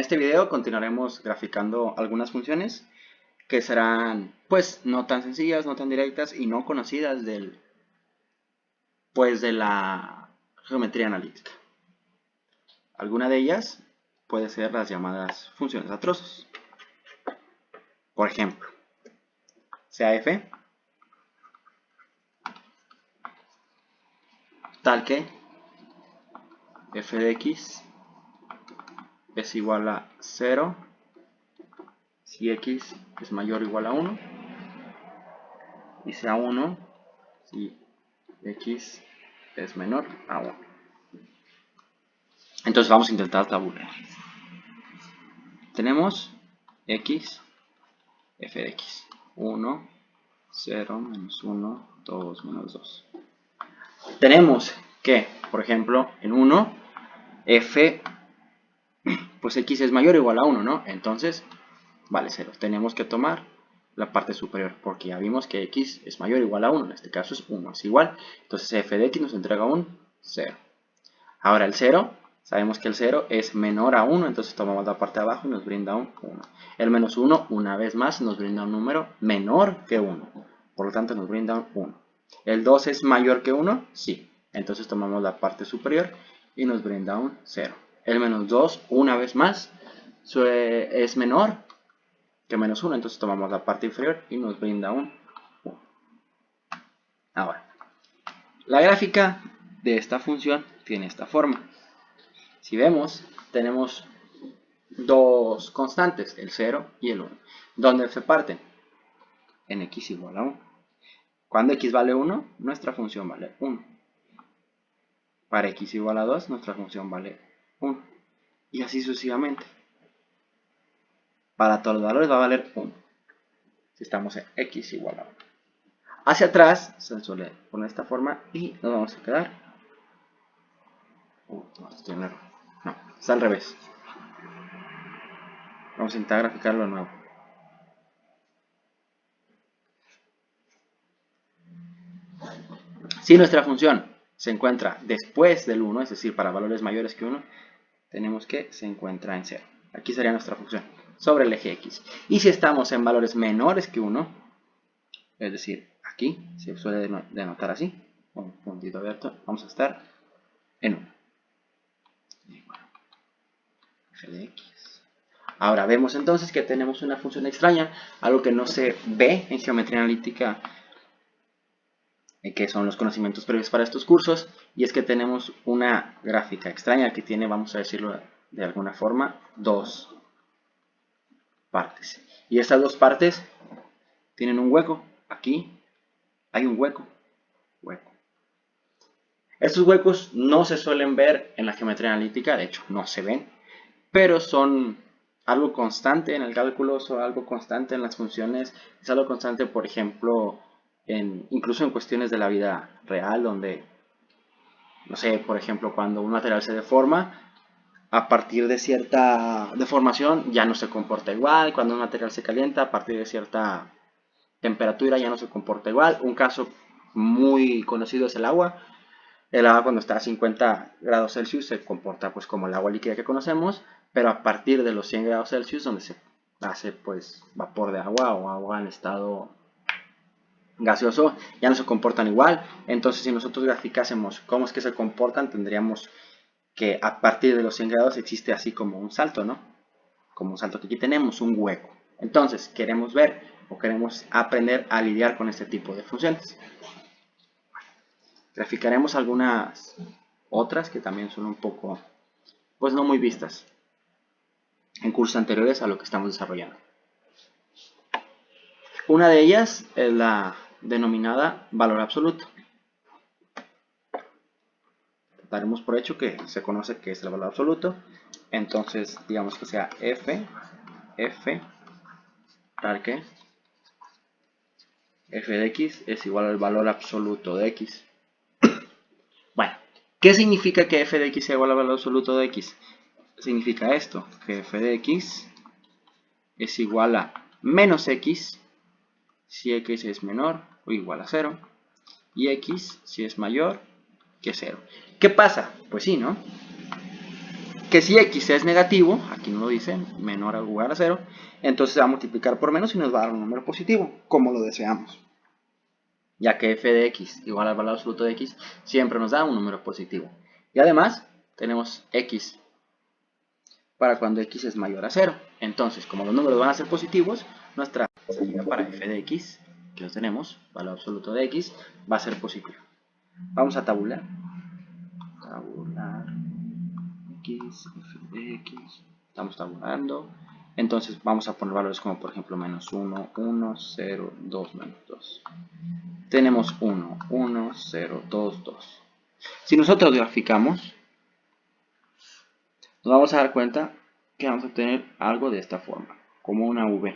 este video continuaremos graficando algunas funciones que serán pues no tan sencillas, no tan directas y no conocidas de la geometría analítica. Alguna de ellas puede ser las llamadas funciones a trozos. Por ejemplo, sea f tal que f de x es igual a 0 si x es mayor o igual a 1 y sea 1 si x es menor a 1. Entonces vamos a intentar tabular. Tenemos x, f de x, 1, 0, menos 1, 2, menos 2. Tenemos que, por ejemplo, en 1, f, pues x es mayor o igual a 1, ¿no? Entonces, vale 0. Tenemos que tomar la parte superior, porque ya vimos que x es mayor o igual a 1. En este caso es 1, es igual. Entonces f de x nos entrega un 0. Ahora el 0, sabemos que el 0 es menor a 1, entonces tomamos la parte de abajo y nos brinda un 1. El menos 1, una vez más, nos brinda un número menor que 1. Por lo tanto, nos brinda un 1. ¿El 2 es mayor que 1? Sí. Entonces tomamos la parte superior y nos brinda un 0. El menos 2, una vez más, es menor que menos 1. Entonces tomamos la parte inferior y nos brinda un 1. Ahora, la gráfica de esta función tiene esta forma. Si vemos, tenemos dos constantes, el 0 y el 1. ¿Dónde se parten? En x igual a 1. Cuando x vale 1, nuestra función vale 1. Para x igual a 2, nuestra función vale 1. Y así sucesivamente. Para todos los valores va a valer 1. Si estamos en x igual a 1. Hacia atrás se suele poner de esta forma y nos vamos a quedar. No, estoy en error. No, está al revés. Vamos a intentar graficarlo de nuevo. Si nuestra función se encuentra después del 1, es decir, para valores mayores que 1, tenemos que se encuentra en 0. Aquí sería nuestra función sobre el eje x. Y si estamos en valores menores que 1, es decir, aquí se suele denotar así, con un puntito abierto, vamos a estar en 1. F de x. Ahora vemos entonces que tenemos una función extraña, algo que no se ve en geometría analítica, que son los conocimientos previos para estos cursos, y es que tenemos una gráfica extraña que tiene, vamos a decirlo de alguna forma, dos partes. Y estas dos partes tienen un hueco. Aquí hay un hueco. Estos huecos no se suelen ver en la geometría analítica, de hecho no se ven, pero son algo constante en el cálculo, son algo constante en las funciones, es algo constante, por ejemplo, incluso en cuestiones de la vida real, donde, no sé, por ejemplo, cuando un material se deforma, a partir de cierta deformación ya no se comporta igual. Cuando un material se calienta, a partir de cierta temperatura ya no se comporta igual. Un caso muy conocido es el agua. El agua cuando está a 50 grados Celsius se comporta pues como el agua líquida que conocemos, pero a partir de los 100 grados Celsius, donde se hace pues vapor de agua o agua en estado gaseoso, ya no se comportan igual. Entonces, si nosotros graficásemos cómo es que se comportan, tendríamos que a partir de los 100 grados existe así como un salto, ¿no? Como un salto que aquí tenemos, un hueco. Entonces, queremos ver o queremos aprender a lidiar con este tipo de funciones. Graficaremos algunas otras que también son un poco, pues no muy vistas en cursos anteriores a lo que estamos desarrollando. Una de ellas es la denominada valor absoluto. Daremos por hecho que se conoce que es el valor absoluto. Entonces, digamos que sea f tal que f de x es igual al valor absoluto de x. Bueno, ¿qué significa que f de x sea igual al valor absoluto de x? Significa esto, que f de x es igual a menos x si x es menor o igual a 0 y x si es mayor que 0. ¿Qué pasa? Pues sí, ¿no? que si x es negativo, aquí no lo dice, menor o igual a 0, entonces se va a multiplicar por menos y nos va a dar un número positivo, como lo deseamos. Ya que f de x igual al valor absoluto de x siempre nos da un número positivo. Y además tenemos x para cuando x es mayor a 0. Entonces, como los números van a ser positivos, nuestra salida para f de x, que los tenemos, valor absoluto de x, va a ser positivo. Vamos a tabular. Tabular x, f de x. Estamos tabulando. Entonces vamos a poner valores como por ejemplo menos 1, 1, 0, 2, menos 2. Tenemos 1, 1, 0, 2, 2. Si nosotros graficamos, nos vamos a dar cuenta que vamos a obtener algo de esta forma, como una V.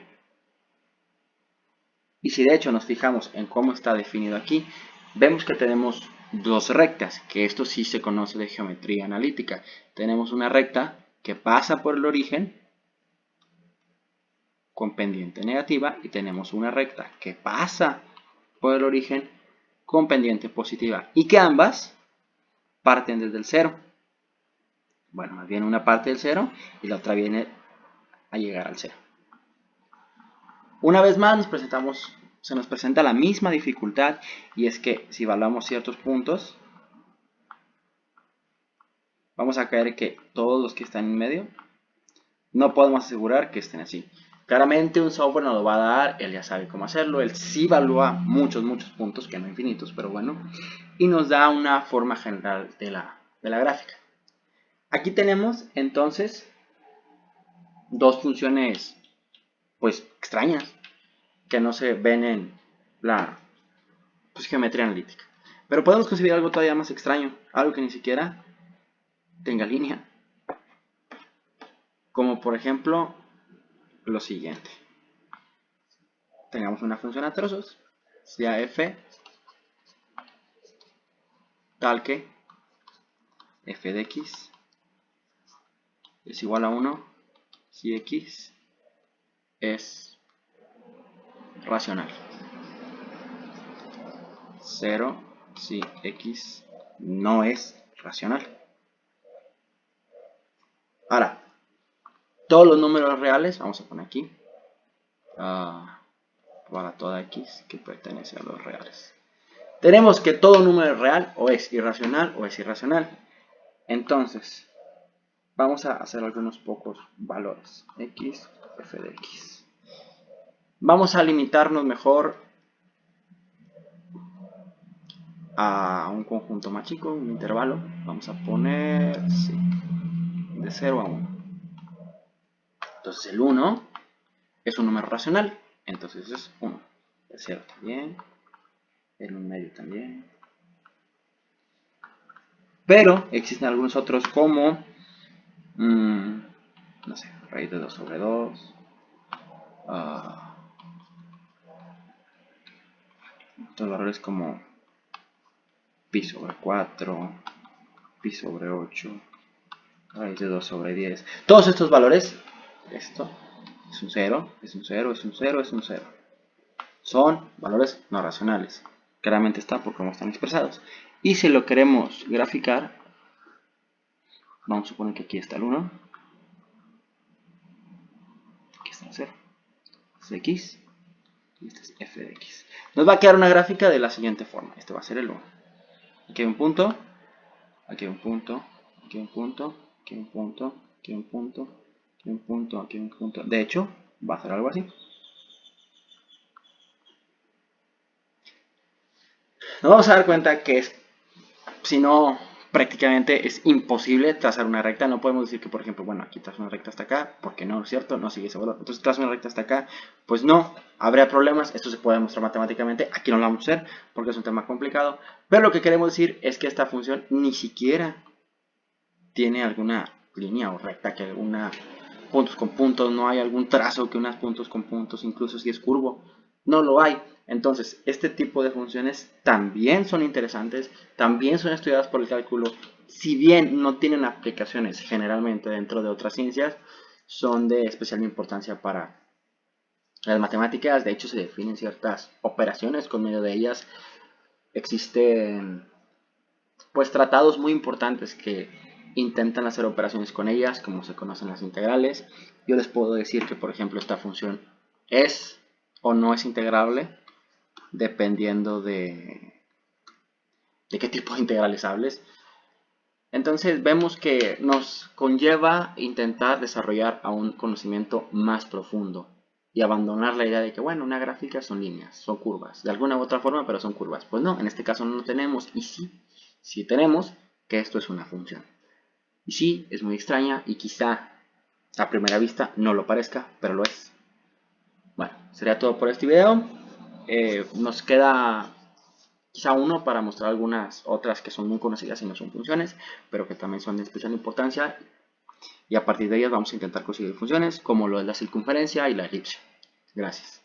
Y si de hecho nos fijamos en cómo está definido aquí, vemos que tenemos dos rectas, que esto sí se conoce de geometría analítica. Tenemos una recta que pasa por el origen con pendiente negativa y tenemos una recta que pasa por el origen con pendiente positiva y que ambas parten desde el 0. Bueno, más bien una parte del 0 y la otra viene a llegar al 0. Una vez más se nos presenta la misma dificultad y es que si evaluamos ciertos puntos, vamos a caer que todos los que están en medio no podemos asegurar que estén así. Claramente un software nos lo va a dar, él ya sabe cómo hacerlo, él sí evalúa muchos puntos, que no infinitos, pero bueno, y nos da una forma general de la gráfica. Aquí tenemos entonces dos funciones pues extrañas que no se ven en la geometría analítica. Pero podemos conseguir algo todavía más extraño, algo que ni siquiera tenga línea. Como por ejemplo lo siguiente. Tengamos una función a trozos, sea f tal que f de x es igual a 1 si x es racional. 0 si x no es racional. Ahora, todos los números reales, vamos a poner aquí, para toda x que pertenece a los reales. Tenemos que todo número real o es irracional o es irracional. Entonces, vamos a hacer algunos pocos valores. X, f de x. Vamos a limitarnos mejor a un conjunto más chico, un intervalo. Vamos a poner, sí, de 0 a 1. Entonces el 1 es un número racional. Entonces es 1. El 0 también. El 1 medio también. Pero existen algunos otros como, no sé, raíz de 2 sobre 2. Otros valores como pi sobre 4, pi sobre 8, raíz de 2 sobre 10. Todos estos valores, esto es un 0, es un 0, es un 0, es un 0. Son valores no racionales. Claramente está por cómo están expresados. Y si lo queremos graficar, vamos a suponer que aquí está el 1. Aquí está el 0. Este es x. Y este es f de x. Nos va a quedar una gráfica de la siguiente forma. Este va a ser el 1. Aquí hay un punto. Aquí hay un punto. Aquí hay un punto. Aquí hay un punto. Aquí hay un punto. Aquí hay un punto. Aquí hay un punto. De hecho, va a ser algo así. Nos vamos a dar cuenta que si no, prácticamente es imposible trazar una recta. No podemos decir que, por ejemplo, bueno, aquí trazo una recta hasta acá, porque no, es cierto, no sigue ese valor. Entonces trazo una recta hasta acá, pues no, habría problemas. Esto se puede demostrar matemáticamente, aquí no lo vamos a hacer porque es un tema complicado. Pero lo que queremos decir es que esta función ni siquiera tiene alguna línea o recta, que alguna puntos con puntos, no hay algún trazo que unas puntos con puntos, incluso si es curvo, no lo hay. Entonces, este tipo de funciones también son interesantes, también son estudiadas por el cálculo, si bien no tienen aplicaciones generalmente dentro de otras ciencias, son de especial importancia para las matemáticas. De hecho, se definen ciertas operaciones, con medio de ellas existen pues tratados muy importantes que intentan hacer operaciones con ellas, como se conocen las integrales. Yo les puedo decir que, por ejemplo, esta función es o no es integrable, dependiendo de qué tipo de integrales hables. Entonces vemos que nos conlleva intentar desarrollar a un conocimiento más profundo y abandonar la idea de que, bueno, una gráfica son líneas, son curvas, de alguna u otra forma, pero son curvas. Pues no, en este caso no lo tenemos, y sí tenemos que esto es una función. Y sí, es muy extraña y quizá a primera vista no lo parezca, pero lo es. Bueno, sería todo por este video. Nos queda quizá uno para mostrar algunas otras que son muy conocidas y no son funciones, pero que también son de especial importancia. Y a partir de ellas vamos a intentar conseguir funciones como lo es la circunferencia y la elipse. Gracias.